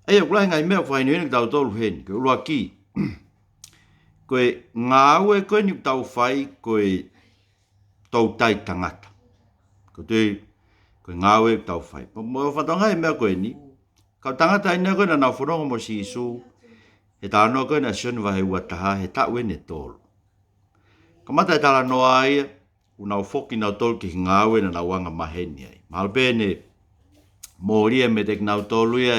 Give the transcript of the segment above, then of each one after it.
Ai o ngai mea whai nuene tau tolu hen, ke ulua ki. Koe ngā ue koe ni tau whai koe Toutaitangata. Ko te koe ngā ue tau whai. Mo whatonga mea koe ni. Kau tangata ina koe na nau whanonga mo si isu. He tā anō koe na sioni wahe ua taha he tā ue ne tolu. Ka mata e tala noa ia, unau foki nau tolu ki ngā ue na nau anga maheni ai. Malpe ne mōria me tek nau tolu ia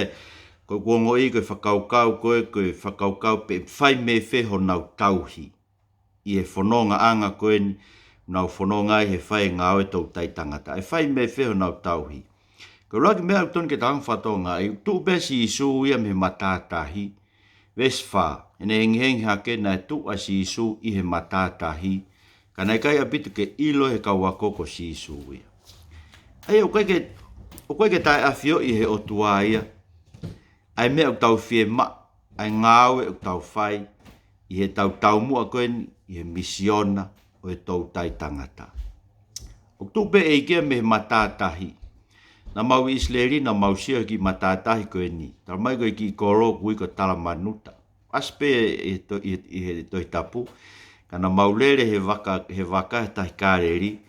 koe kuongo i koe whakaukau koe whakaukau pe whai me wheho nau tauhi. I e whanonga anga koe ni nau whanonga i he whai ngā ue Toutaitangata. E whai me wheho nau tauhi. Ko raki mea ton ke tāng whatonga i tu besi isu ia me matātahi. Ves wha, ene hengi hake na tu a si isu i he matātahi. Ka nei kai apitu ke ilo he kawakoko si isu ia. Ai o koe ke tai awhio i he otua ia. Ai mea o tau fie ma, ai ngāwe o tau whai, i he tau mua koe ni, i he misiona o he Toutaitangata. O tupe e kia me he matātahi. Na mau isleri na mau sia ki matātahi koe ni. Tala mai koe ki koro kui ko tala manuta. Aspe i he toi tapu. Kana maulere he waka he tahi kāreri.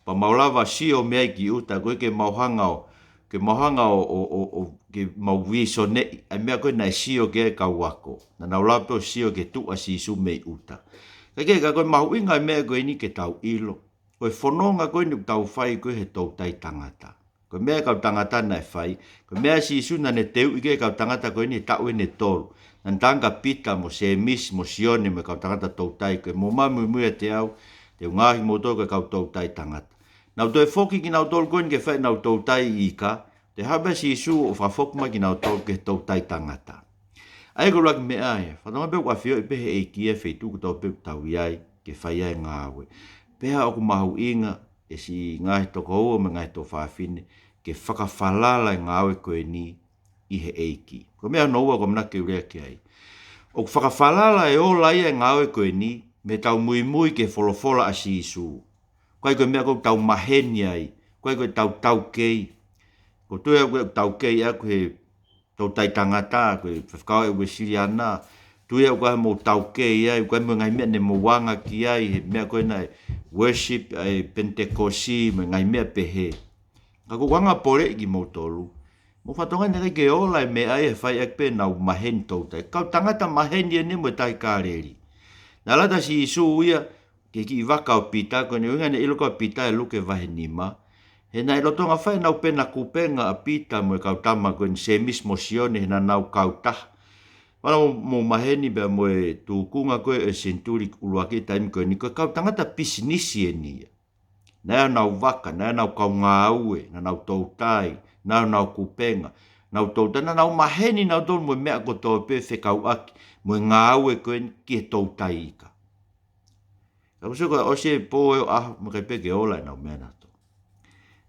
Pa maulawa sio mea ki uta koe ke mauhanga o ke mau viso ne. Ai mea koe na sio ke kau wako. Na naulapo sio ke tu a si su mei uta. Kake ka koe mahu inga mea koe ni ke tau ilo. Koe whanonga koe ni tau whai koe he Toutaitangata. Ko mea kau tangata na e whai. Ko mea si isu na ne teu ike kau tangata koe ni tau e ne tolu. Nan tanga pita mo se mis mo sione me kau tangata tautai koe. Mo mamu muia te au. Te ungahi mo tō koe kau Toutaitangata. Nau toi foki ki nau tolu koe ni ke whai nau tautai i ka. Te hape si isu o whafokuma ki nau tolu ke Toutaitangata. Ai ko laki mea e. Whatonga peu kwa whio i pehe e kia whai tuku tau peu tau iai ke whai ai ngāwe. Peha oku mahu inga e si ngahi toko ua me ngahi tō whawhine. Ke whakawhalala ngā awe koe ni i he eiki. Ko mea noua ko mna ke urea ki ai. O whakawhalala e o lai ngā awe koe ni me tau mui ke wholofola a si isu. Koe koe mea ko tau maheni ai. Koe koe tau kei. Ko tuea koe tau kei a koe Toutaitangata koe whakao e ue siriana. Tuea koe mo tau kei ai. Koe mo ngai mea ne mo wanga ki ai. He mea koe na worship ai Pentecosti me ngai mea pehe. Ako wanga pore ki mo tolu. Mo whatonga nere ke ola e me ai e whai ekpe nau mahen tautai. Kau tangata mahen ia ni mo tai kāreri. Nā lata si isu uia ke ki waka o pita. Ko ni unga ne ilo ka pita e luke vahe nima. He na ilotonga whai nau pena kupenga a pita mo e kau tama ko ni se mismo sione he na nau kau tah. Wana mo maheni bea mo e tūkunga koe e senturi uluaki taimi koe ni koe kau tangata pisinisi e ni. Nā nau waka, nā nau kau ngā ue, nā nau tautai, nā nau kupenga, nau tautai, nā nau maheni nau tolu mo mea ko tō pe whekau aki, mo ngā ue koe ki he tautai ika. Ka kuso koe o se pō eo aho, mo kai peke ola e nau mea nato.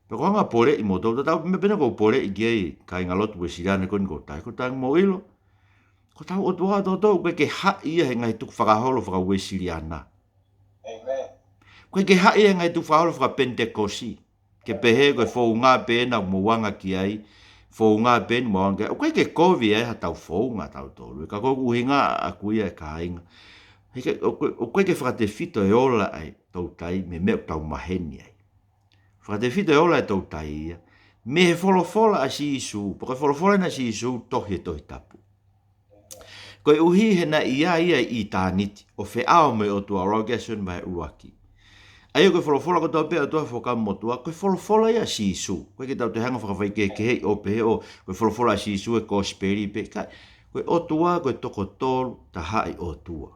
Pe ko hanga pore i mo tautai, tau me pena ko pore i kiei, kai ngā lotu we sirane koe ni ko tai, ko tai mo ilo. Ko tau o tuha tō tō, koe ke ha ia he ngai tuku whakaholo whaka we siriana. Amen. Koe ke hae ngai tu whaoro whaka Pentecosti. Ke pehe koe whou ngā pēna mo wanga ki ai. Whou ngā pēna mo wanga ki ai. Koe ke kovi ai ha tau whou ngā tau tolu. Ka koe uhinga a kuia e ka hainga. O koe ke whakate fito e ola ai tautai me mea tau maheni ai. Whakate fito e ola e tautai ia. Me he wholofola a si isu. Poka wholofola na si isu tohi e tohi tapu. Koe uhi he na ia i tāniti. O whe ao me o tua rogasun mai uaki. Ai koe wholofola ko tau pēa tua whokam motua, koe wholofola ia si isu. Koe ke tau te hanga whakawhai ke hei o pehe o, koe wholofola si isu e kosperi pe. Koe o tua, koe toko tolu, ta hai o tua.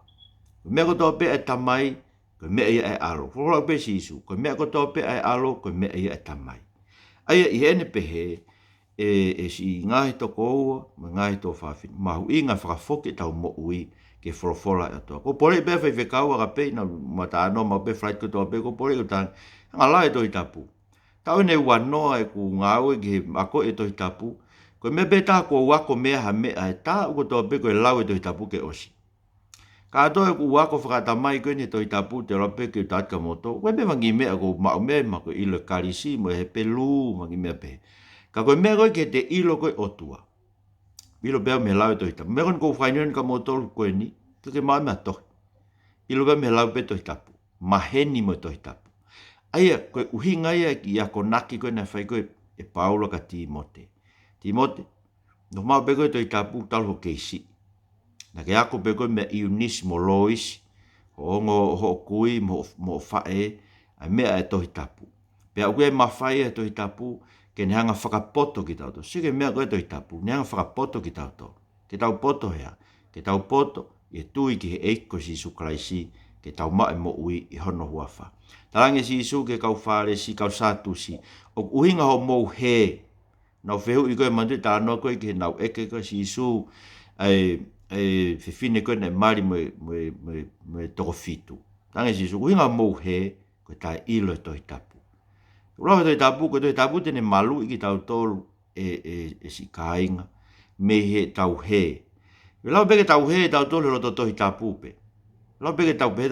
Koe mea ko tau pēa e tamai, koe mea ia e alo. Wholofola pēa si isu. Koe mea ko tau pēa e alo, koe mea ia e tamai. Ai i hene pehe, e si ngahi toko ua, ngahi tō whawhin. Mahu i ngā whakafoke tau mo ui. Ke wholofola e toa. Ko pore bea whai whekau a pei na mata anō ma pe flight ko toa pe ko pore ko tang. Nga la e tohi tapu. Tau ne wanoa e ku ngāwe ke ako e tohi tapu. Ko me be tā ko wako mea ha mea e tā ko toa pe ko e lau e tohi tapu ke osi. Ka ato e ku wako whakatamai ko ne tohi tapu te rape ke tātka moto. Koe me mangi mea ko mao mea ma ko ilo karisi mo he pelu mangi mea pe. Ka koe mea koe ke te ilo koe otua. Ilo bea me lau toi tapu. Mekon ko whainion ka motol koe ni. Ke mai mea tohi. Ilo bea me lau pe toi tapu. Maheni mo toi tapu. Aia, koe uhinga ia ki a konaki koe na whai koe e Paula ka Timote. Timote, no mau pe koe toi tapu talo keisi. Na ke ako pe koe me Eunice mo Lois, ho ho kui mo whae, ai mea e tohi tapu. Pea koe mawhai e tohi tapu, ke ne hanga whakapoto ki tauto. Sige mea koe tohi tapu, ne hanga whakapoto ki tauto. Ke tau poto hea, ke tau poto, i tui ki he eiko si suklaisi, ke tau mae mo ui i hono huafa. Tarange si isu ke kau whare si kau satu si, o uhinga ho mou he, nau whehu i koe mandu ta anō koe ki he nau eke koe si isu, ai whiwhine koe nei mari me toko fitu. Tarange si isu, uhinga ho mou he, koe tae ilo e tohi tapu. Urawa toi tapu, koe toi tapu tene malu i ki tau tolu e si kāinga, me he tau he. Lau peke tau he tau tolu lo tohi tapu pe. Lau peke tau pe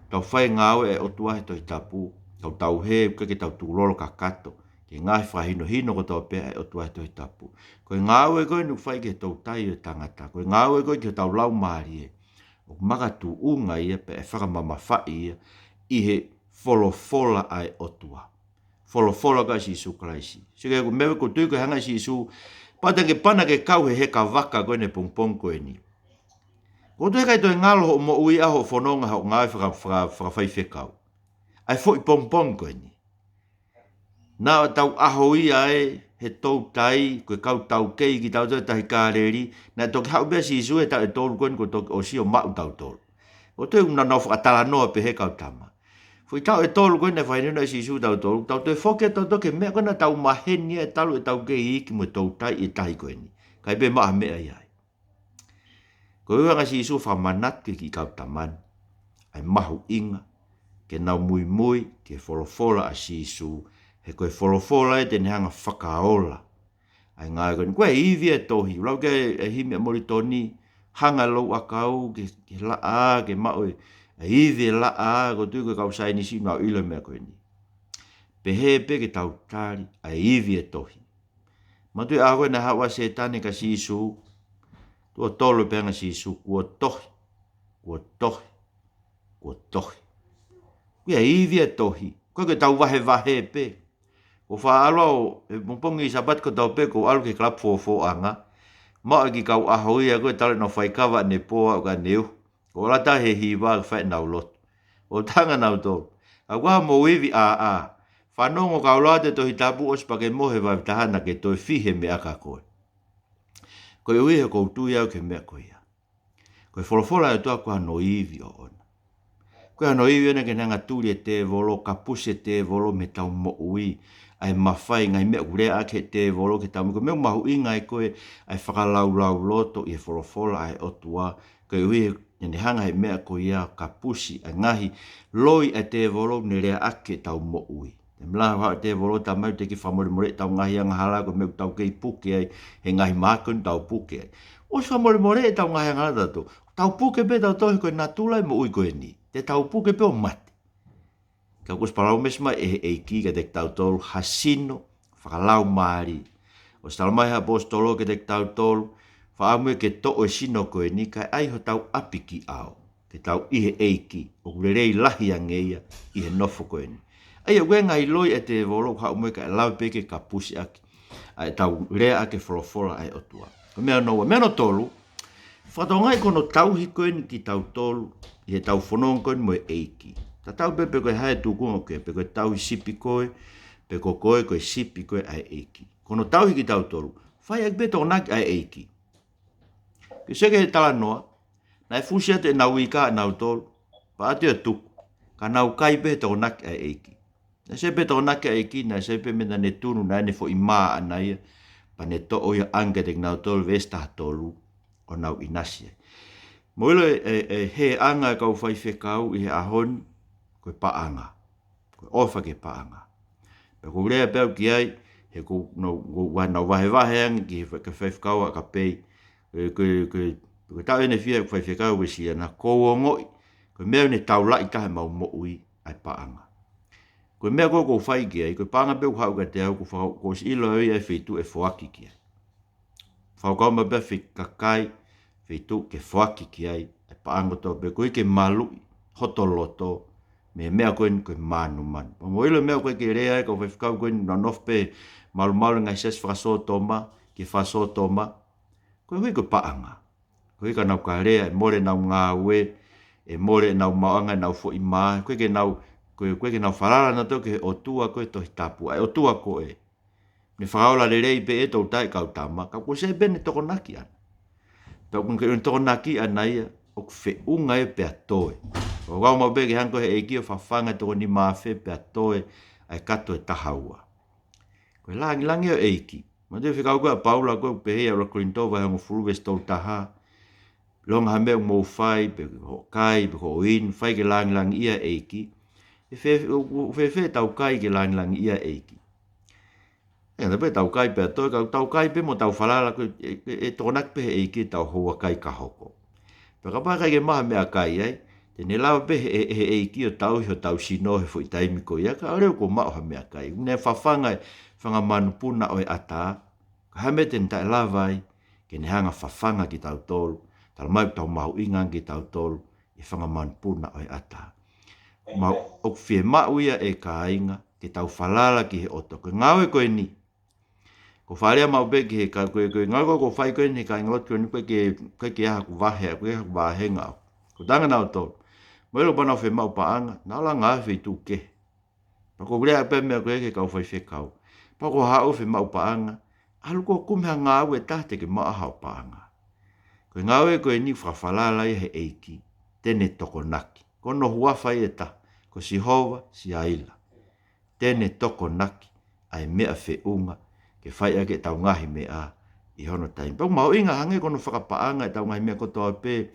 tau whai ngāwe e otua he tohi tapu, tau he ke tau tūlolo ka kato, ke ngāhi whahino hino ko tau pe e otua he tohi tapu. Koe ngāwe koe nu whai ke Toutaitangata, koe ngāwe koe ke tau lau maari e, o maka tu unga ia pe e whakamama whai ia, i he folofola ai otua. Folofola ka si isu kraisi. Sige ko mewe ko tui ko hanga si isu, pata ke pana ke kau he ka waka koe ne pongpong koe ni. Ko tui kai toi ngalo ho mo ui aho whanonga ho ngai whakawhai whekau. Ai fo i pongpong koe ni. Nā tau aho ia e he tau tai, koe kau tau kei ki tau tahi kāreri, nā toki hau bea si isu e tau e tolu koe ni ko toki o si o mau tau tolu. Ko tui una nau whakatala noa pe he kau tama. Fui tau e tolu koe na whainuna si isu tau tolu, tau toi whoke tau toke mea koe na tau maheni e talu e tau kei iki mo tau tai e tahi koe ni. Kai be maa mea iai. Koe uanga si isu whamanat ke ki kau taman, ai mahu inga, ke nau mui ke wholofola a si isu, he koe wholofola e tene hanga whakaola. Ai ngā koe, koe iwi e tohi, lau ke e himi a moritoni, hanga lou a kau, ke la a, ke maoi, iwi la a, ko tui koe kau sai nisi nau ilo mea koe ni. Pehe pe ke tau tari, ai iwi e tohi. Matui a koe na hawa se tane ka si isu, tua tolo peanga si isu, kua tohi, kua tohi, kua tohi. Kia iwi e tohi, koe ke tau wahe pe. Ko whaalo o, e mumpongi i sabat ko tau pe, ko alu ke klap fo anga, maa ki kau aho ia koe tale no whaikawa ne poa o ka neu, ko rata he hiwa whai nau lot. O tanga nau tō. A waha mo iwi a, whanongo kau late tohi tapu os pake mohe wa tahana ke toi fihe me aka koe. Koe ui he koutu iau ke mea koe ia. Koe wholofola e toa kua no iwi o ona. Koe no iwi ona ke nanga tūri e te volo, kapuse te volo me tau mo ui, ai mawhai ngai mea urea ake te volo ke tau miko. Meu mahu inga e koe ai whakalau loto i e wholofola ai otua. Koe ui ne hanga he mea koe ia kapusi a ngahi loi e te volo ne rea ake tau mo ui. Te mlaha hao te volo ta mai te ki whamore more tau ngahi anga hala ko meu tau kei puke ai he ngahi mākun tau puke ai. O si whamore more tau ngahi anga hala tato. Tau puke pe tau tohi koe nā tūlai mo ui koe ni. Te tau puke pe o mate. Ka kus parau mesma e ki ka te tau tolu hasino whakalau maari. O stalamai ha postolo ke te tau tolu whaamue ke to o sino koe ni kai ai ho tau apiki au. Ke tau ihe eiki o kurerei lahi angeia ihe nofo koe ni. Ai ue ngai loi e te volo whaamue ka lau peke ka pusi aki. Ai tau rea ake wholofola ai otua. Ko mea noa, mea no tolu. Whatongai kono tauhi koe ni ki tau tolu i he tau whanong koe ni mo e eiki. Ta tau pepe koe hae tūkunga koe, pe koe tauhi sipi koe, pe koe koe sipi koe ai eiki. Kono tauhi ki tau tolu, whai ak beto naki ai eiki. Ke seke he tala noa, na e fusia te nau i ka nau tolu, pa ate o tuku, ka nau kai pe to naki ai eiki. Na se pe to naki ai eiki, na se pe mena ne tunu na ene fo i maa anaia, pa ne to oia anke te nau tolu vesta tolu, o nau inasia. Moilo he anga kau whai whekau i he ahon, koe paanga, koe ofa ke paanga. Pe ko rea pēu ki ai, he ko nau wahe angi ki he whekau a ka pei, koe tau ene whia whai whekau we si ana kou o ngoi, koe mea ne tau lai tahe mau mo ui ai paanga. Koe mea ko whai ki ai, koe paanga pēu hau ka te au, ko si ilo ai e whitu e whoaki ki ai. Whakau ma bea whi kakai, whi tu ke whaki ki ai, e paanga tō pe koe ke malu, hoto loto, me mea koe ni koe manu manu. Pa mo ilo mea koe ke rea e ka whakau koe ni nanof pe malu malu ngai ses whakaso tō ma, ki whaso tō ma, koe hui koe paanga. Koe ka nau ka rea, e more nau ngā ue, e more nau maanga, nau fo i maa, koe ke nau, koe ke nau wharara na tō ke o tua koe tohi tapu, ai o tua koe. Ne whakaola le rei pe e tau tai kau tama, ka koe se bene toko naki ana. Pau kung kei toko naki ana ia, o kwe unga e pe atoe. O wau mau beke hanko he eiki o whawhanga toko ni mawhe pe atoe, ai kato e tahaua. Koe langi o eiki. Ma te whikau koe a paula koe pe hea rakurintova hango furuwe stol taha. Longa ha mea mou whai, pe ho kai, pe ho in, whai ke langi ia eiki. E whewhe tau kai ke langi ia eiki. E nga pe tau kai pe atoe, tau kai pe mo tau whalala koe, e tonak pe eiki tau hoa kai ka hoko. Pe ka paka ke maha mea kai ai, te ne lawa pe he eiki o tau hi o tau sino he fo i taimi ko ia, ka oreo ko mao ha mea kai. Ne whawhanga whanga manupuna o e ata, ka hame te ntai lawa ai, ke ne hanga whawhanga ki tau tolu, tala mai tau mahu ingang ki tau tolu, i whanga manupuna o e ata. Mau ok fie mau ia e ka inga, ke tau whalala ki he oto, ko ngawe koe ni, ko wharea mau pe ki he ka koe ngau ko whai koe ni ka ingalot koe ni koe ke aha ku wahe, koe aha ku wahe ngau. Ko tanga nao tolu. Mo ilo pana whi mau paanga, nao la ngā whi tu ke. Pa ko rea pe mea koe ke kau whai whekau. Pa ko hao whi mau paanga, alu ko kumea ngā ue tahte ke maa hao paanga. Koe ngau e koe ni whawhalala i he eiki, tene toko naki. Ko no hua whai e ta, ko si hova, si aila. Tene toko naki, ai mea whi unga, ke whai ake tau ngahi mea i hono taimi. Pau mau inga hange kono whakapaanga e tau ngahi mea kotoa pe,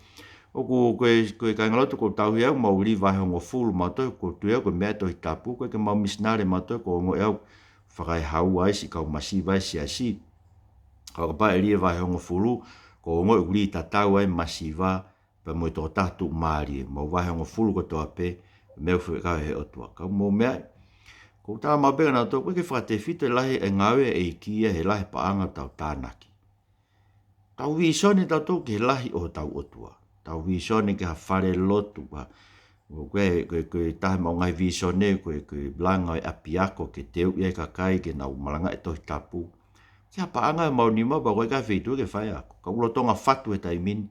o koe kai ngalotu ko tau hiau mau li vai hongo fulu mau toi ko tuia ko mea tohi tapu koe ke mau misnare mau toi ko ongo eau whakai hau ai si kau masi vai si asi. Kau ka pae li vai hongo fulu ko ongo e li tatau ai masi va pa mo i tō tatu maari mau vai hongo fulu ko toa pe mea uwhi kau he otua. Kau mo mea ko tā mau bega nā tō koe ke whakate whito e lahi e ngawe e ikia he lahi paanga tau tānaki. Tau visone tau tō ke lahi o tau otua. Tau visone ke ha whare lotu wa. Koe tahe mau ngai visone, koe blanga e apiako ke teu ia ka kai ke nau malanga e tohi tapu. Ke ha paanga e mau nima pa koe ka whitu ke whai ako. Ka ulo tonga whatu e taimini,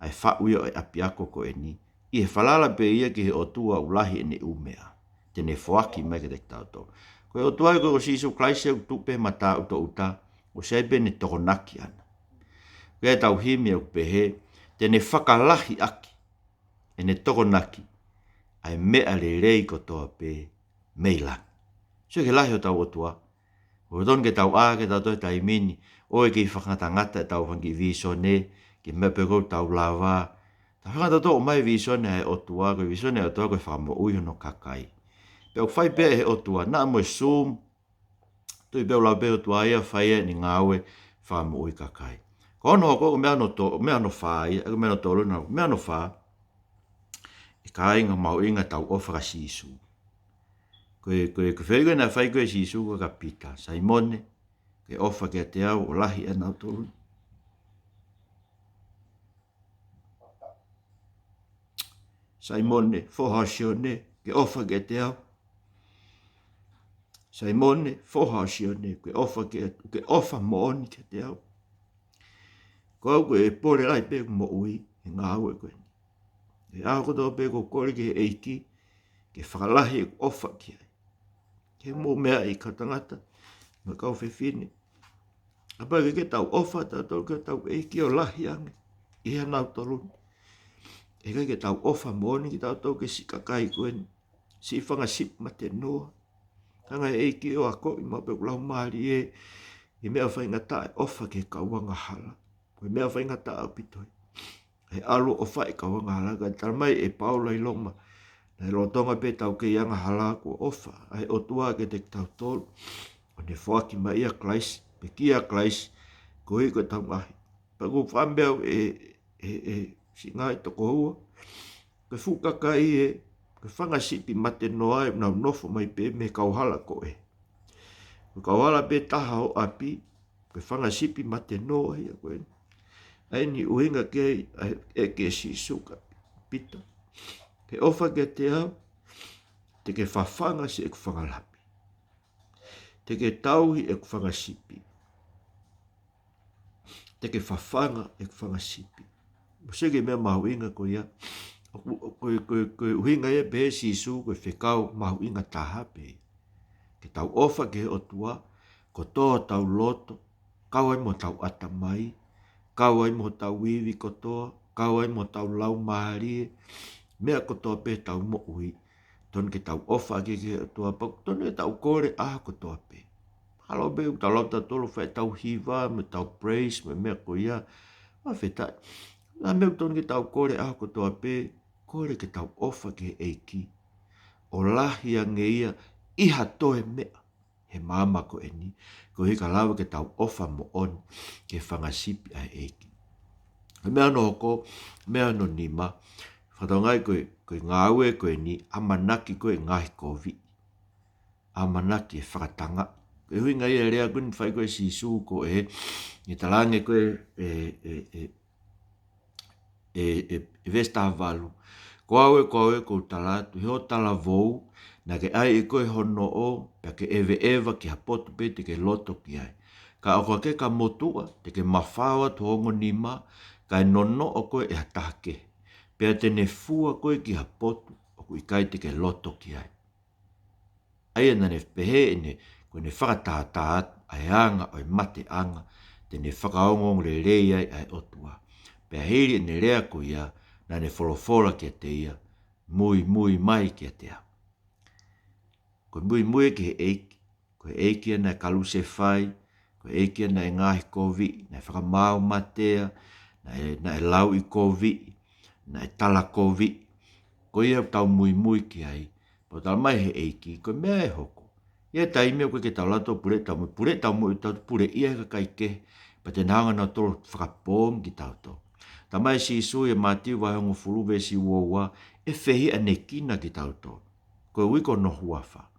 ai whau ia e apiako ko e ni. I he whalala pe ia ke he otua ulahi e ne umea. Tene whoaki mai ke te tau tō. Koe otua e koe o sisu klaise u tupe mata uta uta, o sebe ne toko naki ana. Koe tau himi au pehe, tene whakalahi aki, e ne toko naki, ai mea le rei ko toa pe meilang. So ke lahi o tau otua, o don ke tau a ke tau toi taimini, o e ki whakatangata e tau hangi visone, ke mea pe kou tau lava, ta whakata tō o mai visone he otua, koe visone he otua koe whakamo ui hono kakai. Pe o whai pe he otua, na mo e sum, tui pe o lau pe otua ia whai e ni ngāwe whakamo ui kakai. Kono hoko mea no whai, e mea no tolu na mea no wha, e ka inga mau inga tau ofra sisu. Koe whaigo na whai koe sisu ko ka pita, Saimone, ke ofa ke te au o lahi e nau tolu. Saimone, fohasione, ke ofa ke te au. Saimone, fohasione, ke ofa mooni ke te au. Ko au koe e pore rai pe mo ui, e ngā au e koe. E au koto pe ko kore ke eiki, ke whakalahi e ofa ki ai. Ke mō mea i katangata, ma kau whiwhine. Apa ke tau ofa, tau ke tau eiki o lahi ange, i hanau toluni. E kai ke tau ofa mōni ki tau ke sikakai koe ni, si whanga sip ma te noa. Tanga eiki o ako i mape kulau maari e mea whaingata e ofa ke kauanga hala. Koe mea whaingata au pitoi. E alu o whai kauanga hala, kai taramai e paula i loma. Nei rotonga pe tau ke ianga hala ko ofa, ai o tua ke te tau tolu. O ne whaki mai ia klais, pe kia klais, ko i ko tau mahi. Pa ku whambeau si ngai toko hua. Ke fukakai ke whanga sipi mate noa e nau nofo mai pe me kauhala ko e. Ko kauhala pe taha o api, Koe whanga sipi ma te noa hia koe. Ai ni uhinga ke e ke si suka pita. Ke ofa ke te au, te ke whawhanga si e ku whangalapi. Te ke tauhi e ku whanga sipi. Te ke whawhanga e ku whanga sipi. Sege mea mahu inga ko ia. Koe uhinga e pe si su koe whekau mahu inga tahape. Ke tau ofa ke o tua, ko toa tau loto, kau ai mo tau atamai, kau ai mo tau wiwi kotoa, kau ai mo tau lau maharie, mea kotoa pe tau mo ui. Ton ke tau ofa ke o tua, ton ke tau kore kotoa pe. Halo be tau lau tolo whai tau hiva, me tau praise, me mea ko ia, ma whetai. La mea ton ke tau kore kotoa pe, kore ke tau ofa ke eiki. O lahi a ngeia, iha toe mea. He mama ko eni, ko hika lawa ke tau ofa mo on, ke whangasipi ai eiki. Mea no hoko, mea no nima, whatongai koe ngāue koe ni, amanaki koe ngahi kovi. Amanaki e whakatanga. Koe hui ngai e rea kuni whai koe sisu ko ni talange koe vesta valu. Ko aue ko talatu, heo tala vou, na ke ai e koe hono o, pa ke ewa ki hapoto pe te ke loto ki ai. Ka o ke ka motua, te ke mawhawa tuongo nima, ka e nono o koe e hatake. Pea te ne fua koe ki hapoto, o koe kai te ke loto ki ai. Ai ena ne pehe ene, koe ne whakataataat, ai anga o mate anga, te ne whakaongong le rei ai ai otua. Pea heri ne rea ko ia, na ne wholofola ki te ia, mui mai ki te ia. Ko mui ki he eiki, ko he eiki ana e kaluse whai, ko he eiki ana e ngahi kovi, na e whakamau matea, na e lau i kovi, na e tala kovi, ko ia tau mui ki ai, po tala mai he eiki, ko mea e hoko. Ia taimea koe ke tau lato pure tau mui tau pure ia ka kai ke, pa te nanga na tolo whakapom ki tau to. Ta mai si isu e matiu wa hongo fuluwe si uoua, e whehi ane kina ki tau to. Koe wiko no huafa.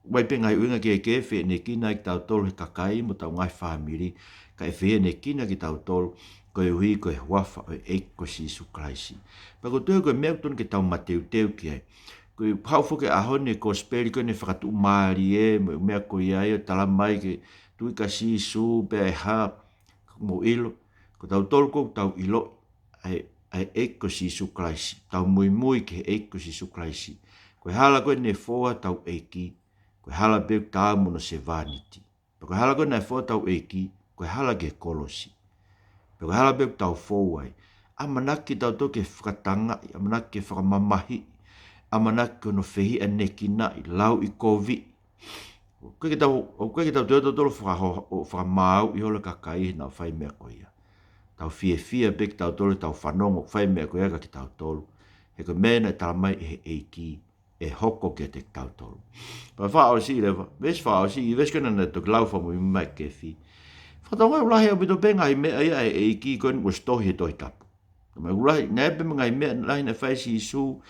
Wai pe ngai uinga ki e kefe ne kina ki tau tolo he kakai mo tau ngai whamiri, ka e whehi ane kina ki tau tolo, koe hui koe huafa o e ko si isu kraisi. Pa ko tue koe meutun ki tau mateu teu ki ai. Koe haufoke ahone ko speri koe ne whakatu maari e, mea ko iai o tala mai ke tui ka si isu pe e ha mo ilo. Ko tau tolo ko tau ilo ai e ko si isu kraisi. Tau mui ke e ko si isu kraisi. Koe hala koe ne foa tau eiki, koe hala pe tau mono se vaniti. Koe hala koe ne foa tau eiki, koe hala ke kolosi. Koe hala pe tau fowai. Amanaki tau toke whakatanga, amanaki whakamamahi, amanaki no whehi aneki na i lau i kovi. Koe ke tau teo tolo whakamau i hola kakai na whai mea koe ia. Tau fia pe tau tolo tau whanongo whai mea koe aka ki tau tolo. He koe mena tala mai e eiki. E hoko ke te tau tolu. Pa whao si lewa, ves whao si, ves kena na tuk lau whamu i mai ke whi. Whatonga ulahi au bito penga i mea ia e iki koen was tohi tohi tapu. Ma ulahi, na epe mga i mea lahi na whai si isu,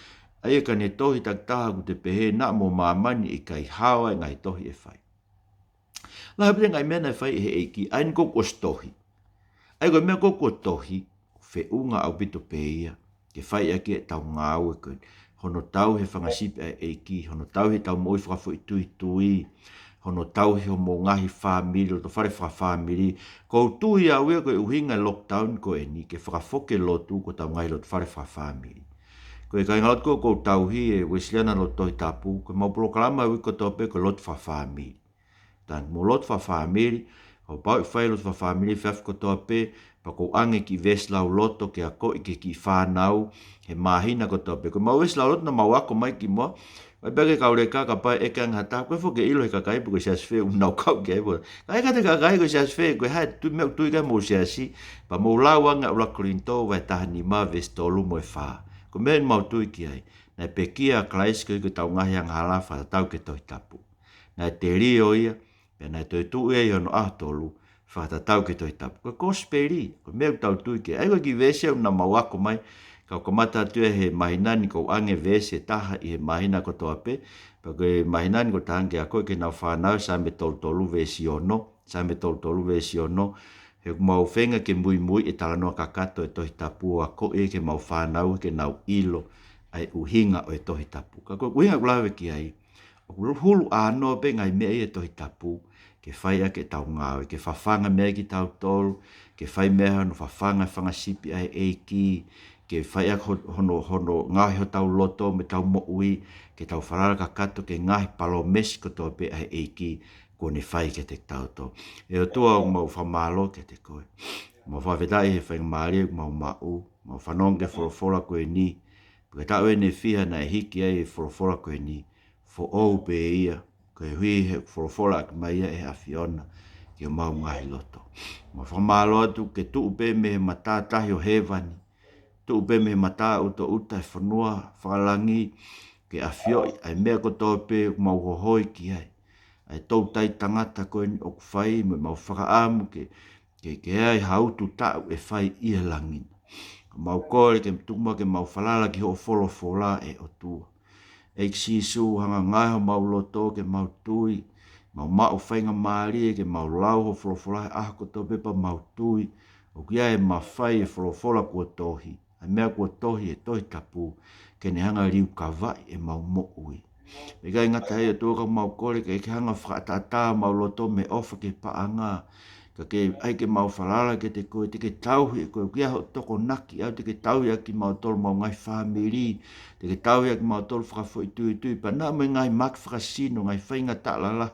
aia ka ne tohi tak taha ku te pehe na mo maamani i kai hawa i ngai tohi e whai. Lahi bito ngai mea na whai e iki, ain kok was tohi. Ai koe mea kok was tohi, whe unga au bito peia, ke whai ake e tau ngāu e koen. Hono tau he whangasipi a eiki, hono tau he tau moi whakafo i tui, hono tau he mo ngahi whamiri, o to whare whamiri, ko tui a ue koe uhinga lockdown ko e ni, ke whakafoke lotu ko tau ngai lot whare whamiri. Ko e kai ngalot ko tau hi e wesliana lot tohi tapu, ko maupolo kalama ui ko tope ko lot whamiri. Dan mo lot whamiri, ko pau i whai lot whamiri, whiaf ko tope, pa ko ange ki veslau loto ke a ko i ke ki whanau, he mahina ko tope. Ko mau veslau loto na mau ako mai ki moa, mai peke kaure ka pai e ka ngata, koe fo ke ilo he kakai po ko sias whee unau kau ke ewa. Kai ka te kakai ko sias whee, koe hai tu meu tui kai mo siasi, pa mau lau anga ula korinto vai tahani ma vestolu mo e wha. Ko men mau tui ki ai, na pe kia klais koe ko tau ngahi ang halafa tau ke tohi tapu. Na te rio ia, pe na toi tu e ono ahtolu, whakata tau ke toi tapu. Ko kosperi, ko meu tau tui ke. Ai koe ki vesea una mau ako mai, Kau kamata tue he mahinani ko ange vese taha i he mahina ko toa pe. Pake mahinani ko tahanke a koe ke nau whanau sa me tolu vesi ono. Sa me tolu vesi ono. He mau whenga ke mui mui e talanoa kakato e tohi tapu a koe ke mau whanau ke nau ilo ai uhinga o e tohi tapu. Ka koe uhinga kulawe ki ai. O hulu anoa pe ngai mea e tohi tapu. Ke whai ake tau ngāwe. Ke whawhanga mea ki tau tolu. Ke whai mea no whawhanga whangasipi ai eiki. Ke whai ake hono ngahi ho tau loto me tau mo'ui. Ke tau wharara kakato ke ngahi palo mesi ko toa pe ai eiki. Ko ne whai ke te tau to. E o tua mau whamalo ke te koe. Mau whawhetai he whainga maari mau mau. Mau whanong ke whorofora koe ni. Paka tau e ne whiha na e hiki ai e whorofora koe ni. Fo ou pe ia. Koe hui he whorofora ak mai e awhiona. Ke mau ngahi loto. Mau whamalo atu ke tuu pe me he matatahi o hewani. Tuu pe me he mata uto uta e whanua whakalangi. Ke awhioi ai mea kotoa pe mau hohoi ki ai. Ai Toutaitangata koe ni ok whai me mau whakaamu ke ai hautu tau e whai ia langina. Mau kore ke mtuma ke mau whalala ki ho folo fola e o tua. E sisu hanga ngai ho mau loto ke mau tui. Mau whainga maari ke mau lau ho folo fola e aha koto pepa mau tui. O kia e ma whai e folo fola kua tohi. Ai mea kua tohi e tohi tapu. Ke ne hanga riu kawai e mau mo'ui. E kai ngata hea tōka mau kore ke hanga whakatata mau loto me ofa ke paanga. Ka ke ai ke mau whalala ke te koe te ke tauhi e koe kia ho toko naki au te ke tauhi aki mau tolu mau ngai whamiri. Te ke tauhi aki mau tolu whakafo i tui pa na me ngai mak whakasino ngai whainga talala.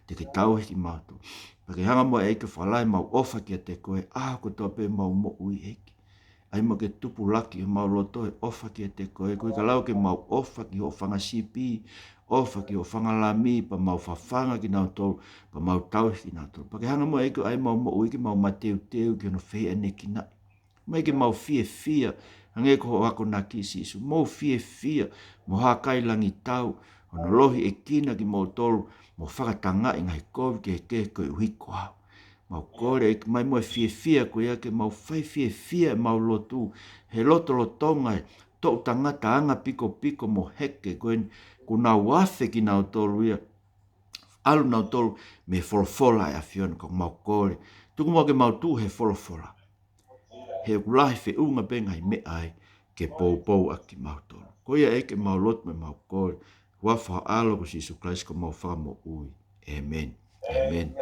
Te ke tauhi ki mau tolu. Pa ke hanga mo e ke whalai mau ofa ki te koe ko tope mau mo ui eki. Ai mo ke tupu laki mau loto e ofa ki te koe. Koe ka lau ke mau ofa ki ho whangasipi. Ofa ki ho whangalami pa mau whawhanga ki nau tolu. Pa mau tauhi ki nau tolu. Pa ke hanga mo e ai mau mo ui ki mau mateu teu ki ono whea ne ki nai. Mo e ke mau fie fia. Hange ko wako na ki sisu. Mo fie fia. Mo hakai langi tau. Ono lohi e kina ki mau tolu. Mo whakatanga i ngai kovi ke koe uhiko au. Mau kore e mai mo e fie ko ia ke mau fai fie mau lotu. He loto lotonga e Toutaitangata anga piko mo heke koen ku nau afe ki nau tolu ia. Alu nau tolu me folofola e awhiona ko mau kore. Tuku mau ke mau tu he folofola. He kulahi fe unga benga i me ai ke pou aki mau tolu. Ko ia e ke mau lotu me mau kore. Wafa alo ko Sisu Christ ko mau whamo ui. Amen. Amen.